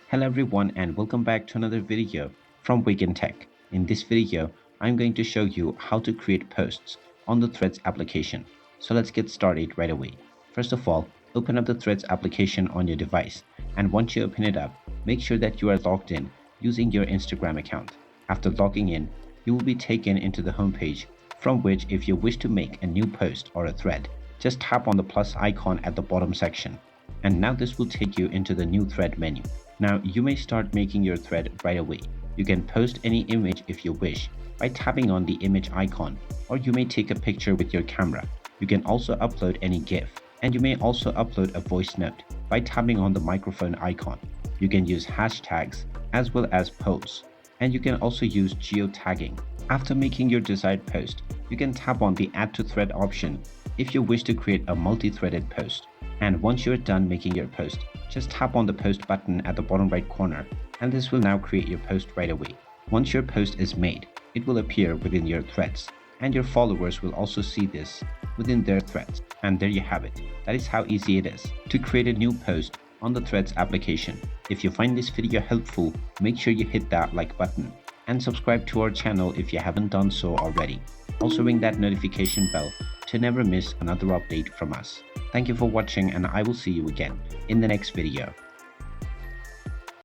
Hello everyone and welcome back to another video from Wake&Tech. In this video, I'm going to show you how to create posts on the Threads application. So let's get started right away. First of all, open up the Threads application on your device, and once you open it up, make sure that you are logged in using your Instagram account. After logging in, you will be taken into the homepage, from which if you wish to make a new post or a thread, just tap on the plus icon at the bottom section. And now this will take you into the new thread menu. Now you may start making your thread right away. You can post any image if you wish by tapping on the image icon, or you may take a picture with your camera. You can also upload any GIF, and you may also upload a voice note by tapping on the microphone icon. You can use hashtags as well as polls, and you can also use geotagging. After making your desired post, you can tap on the add to thread option if you wish to create a multi-threaded post. And once you're done making your post, just tap on the post button at the bottom right corner, and this will now create your post right away. Once your post is made, it will appear within your threads, and your followers will also see this within their threads. And there you have it. That is how easy it is to create a new post on the Threads application. If you find this video helpful, make sure you hit that like button and subscribe to our channel if you haven't done so already. Also ring that notification bell to never miss another update from us. Thank you for watching, and I will see you again in the next video.